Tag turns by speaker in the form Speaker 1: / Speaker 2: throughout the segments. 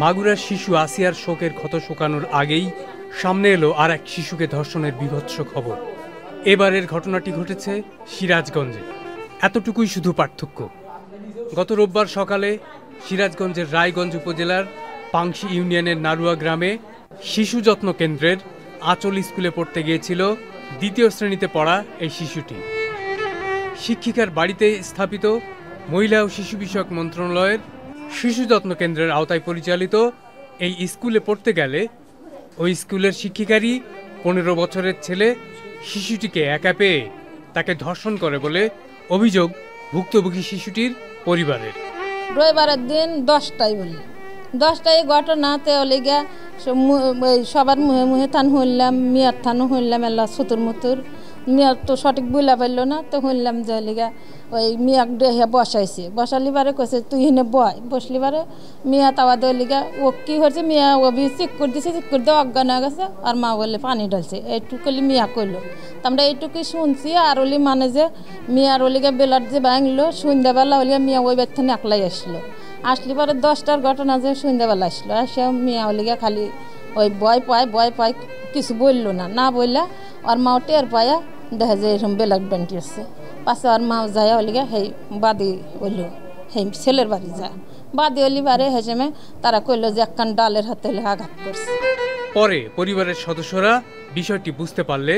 Speaker 1: মাগুরার শিশু আসিয়ার শোকের ক্ষত শুকানোর আগেই সামনে এলো আর এক শিশুকে ধর্ষণের বীভৎস খবর। এবারের ঘটনাটি ঘটেছে সিরাজগঞ্জে। এতটুকুই শুধু পার্থক্য, গত রোববার সকালে সিরাজগঞ্জের রায়গঞ্জ উপজেলার পাংশি ইউনিয়নের নারুয়া গ্রামে শিশু যত্ন কেন্দ্রের আঁচল স্কুলে পড়তে গিয়েছিল দ্বিতীয় শ্রেণীতে পড়া এই শিশুটি। শিক্ষিকার বাড়িতে স্থাপিত মহিলা ও শিশু বিষয়ক মন্ত্রণালয়ের শিশু যত্ন কেন্দ্রের আওতায় পরিচালিত এই স্কুলে পড়তে গেলে ওই স্কুলের শিক্ষিকারই 15 বছরের ছেলে শিশুটিকে একা পেয়ে তাকে ধর্ষণ করে বলে অভিযোগ ভুক্তভোগী শিশুটির পরিবারের।
Speaker 2: রবিবারের দিন 10টায় বলি 10টায় ঘটনাতে ওলিগা সবার মুহে মুহে থান হইলাম, মিয়ার থানও হইলাম, এল্লা ছুতুর মুতুর। মিয়ার তো সঠিক বইলা পারল না, তো হইলাম যে ওলিগা ওই মিয়াক ডেহে বসালিবারে কইছে তুই হেনে বয়। বসলিবারে মিয়া তাওয়া দলিগা ও কি হয়েছে, মিয়া ও বি চেক করে দিছে, চেক করে দিয়ে অজ্ঞান হয়ে গেছে। আর মা বললে পানি ঢালছে, এইটুকুলি মিয়া কইলো। তো আমরা এইটুকুই শুনছি। আর ওলি মানে যে মিয়ার ওলিগা বেলার যে ভাঙলো, সন্ধ্যাবেলা ওলিগা মিয়া ওই ব্যথানে একলাই আসলি পরে 10টার ঘটনা যে সন্ধ্যাবেলা আসলো। আসে মিয়া ওলিগা খালি ওই ভয় পায় কিছু বললো না বললা। আর মাও টের পায়া দেখা যায় এরকম বেলার ডন্টি আসছে। পাশে আর মাও যায় ওলিগা হেই বাদি হইল, হেই ছেলের বাড়ি যায় বাদি হলি বারে হেসেমে তারা কইলো যে একখান ডালের হাতে আঘাত করছে।
Speaker 1: পরে পরিবারের সদস্যরা বিষয়টি বুঝতে পারলে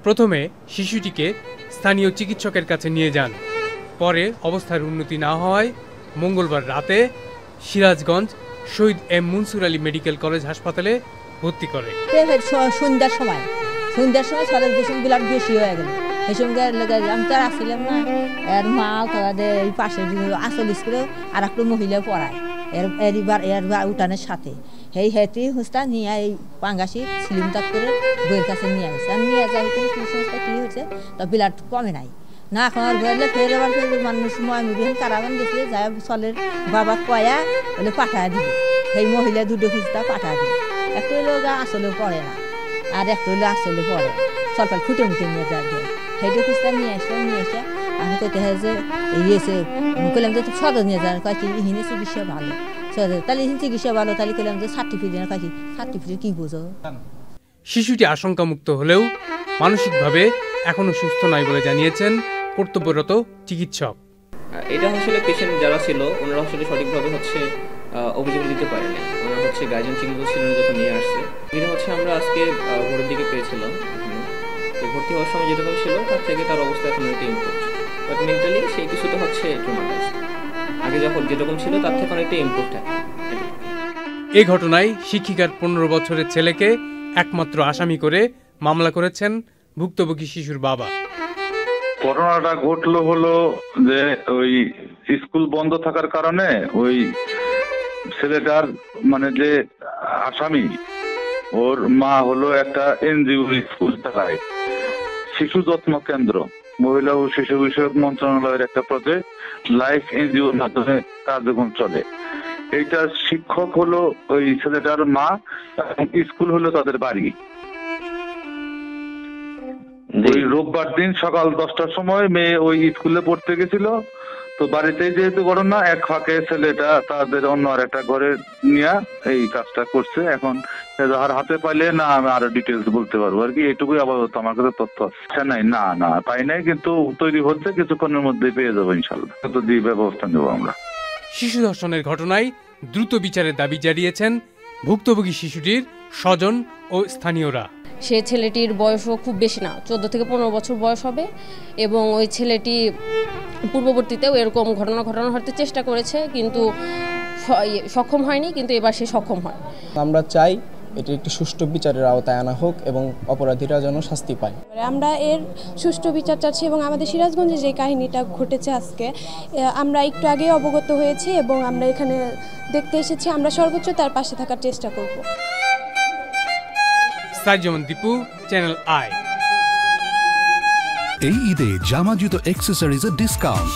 Speaker 1: প্রথমে শিশুটিকে স্থানীয় চিকিৎসকের কাছে নিয়ে যান। পরে অবস্থার উন্নতি না হওয়ায় মঙ্গলবার রাতে Sirajganj Shaheed M Mansur Ali medical college হাসপাতালে ভর্তি করে।
Speaker 3: সন্ধ্যার সময় সরের দেশম বিলাক বেশি হয়ে গেল। এই সঙ্গে আমি তো আসছিলাম না, এর মা এই পাশের আসল স্কুলে আর একটা মহিলা পড়ায় এর উঠানের সাথে সেই হেঁটে হুঁচটা নিয়ে এই পাঙ্গাসি সিলিম তাক করে বইয়ের কাছে নিয়ে আসছে। আর নিয়ে যাই কিন্তু কুসংস্কার কী হচ্ছে, তা বিলাট কমে নাই না। এখন আর বললে ফের এবার মানুষ ময়মুদিন কারাগান দেখলে যায় চলের বাবা কয়া বলে পাঠায় দিবে, সেই মহিলা দুটো খুঁজটা পাঠায় দিবে। একটা হলো আসলে পড়ে না, আর একটা হলো আসলে পড়ে সরকার খুঁটে মুটে নিয়ে যা দিয়ে সেইটা খুঁজটা নিয়ে এসে আমি কইতে হয় যে ইয়েছে কইলাম যে সদর নিয়ে যান, কয়েকটি ইহিনে চিকিৎসা ভালো সদর, তাহলে চিকিৎসা ভালো, তাহলে কইলাম যে সার্টিফিকেট না, কয়েকটি সার্টিফিকেট কী বোঝো।
Speaker 1: শিশুটি আশঙ্কামুক্ত হলেও মানসিকভাবে এখনো সুস্থ নয় বলে জানিয়েছেন কর্তব্যরত চিকিৎসক।
Speaker 4: এটা আসলে পেশেন্ট যারা ছিল ওনারা আসলে সঠিকভাবে অভিযোগ দিতে পারেনি। ওনারা গার্জিয়ান চিকিৎসক ছিলেন যখন নিয়ে আসছে। এটা আমরা আজকে ভোরের দিকে পেয়েছিলাম। তো ভর্তি হওয়ার সময় যেরকম ছিল তার থেকে তার অবস্থা এখন অনেকটা ইমপ্রুভ, বাট মেন্টালি সেই কিছুটা ট্রমাটাইজ। আগে যখন যেরকম ছিল তার থেকে অনেকটা ইমপ্রুভ থাকে।
Speaker 1: এই ঘটনায় শিক্ষিকার 15 বছরের ছেলেকে একমাত্র আসামি করে মামলা করেছেন ভুক্তভোগী শিশুর বাবা।
Speaker 5: ঘটনাটা ঘটলো হলো যে ওই স্কুল বন্ধ থাকার কারণে ওই ছেলেটার মানে যে আসামি ওর মা হলো একটা এনজিও স্কুল চালায়, শিশু যত্ন কেন্দ্র, মহিলা ও শিশু বিষয়ক মন্ত্রণালয়ের একটা প্রজেক্ট লাইফ এনজিওর মাধ্যমে কার্যক্রম চলে। এইটার শিক্ষক হলো ওই ছেলেটার মা, স্কুল হলো তাদের বাড়ি। ওই রোববার দিন সকাল 10টার সময় মেয়ে ওই স্কুলে পড়তে গেছিল। তো বাড়িতেই যেহেতু ঘটনা, এক ফাঁকে ছেলেটা তাদের অন্য আর একটা ঘরে নিয়ে এই কাজটা করছে। এখন আর হাতে পাইলে না আমি আরো ডিটেলস বলতে পারবো আর কি, এটুকুই আপাতত আমার কাছে তথ্য আছে। না পাই নাই, কিন্তু তৈরি হচ্ছে, কিছুক্ষণের মধ্যে পেয়ে যাবো ইনশাল্লাহ। তো দিয়ে ব্যবস্থা নেবো আমরা।
Speaker 1: শিশু ধর্ষণের ঘটনায় দ্রুত বিচারের দাবি জানিয়েছেন ভুক্তভোগী শিশুটির স্বজন ও স্থানীয়রা।
Speaker 6: সে ছেলেটির বয়সও খুব বেশি না, 14 থেকে 15 বছর বয়স হবে, এবং ওই ছেলেটি পূর্ববর্তীতেও এরকম ঘটনা ঘটাতে চেষ্টা করেছে, কিন্তু সক্ষম হয়নি, কিন্তু এবার সে সক্ষম হয়।
Speaker 7: আমরা চাই এটি একটি সুষ্ঠু বিচারের আওতায় আনা হোক এবং অপরাধীরা যেন শাস্তি পায়।
Speaker 8: আমরা এর সুষ্ঠু বিচার চাচ্ছি এবং আমাদের সিরাজগঞ্জে যে কাহিনীটা ঘটেছে আজকে আমরা একটু আগে অবগত হয়েছি এবং আমরা এখানে দেখতে এসেছি। আমরা সর্বোচ্চ তার পাশে থাকার চেষ্টা করব।
Speaker 1: সাইজমান দীপু, চ্যানেল আই।
Speaker 9: এই ঈদে জামা জুতো অ্যাক্সেসরিজের ডিসকাউন্ট।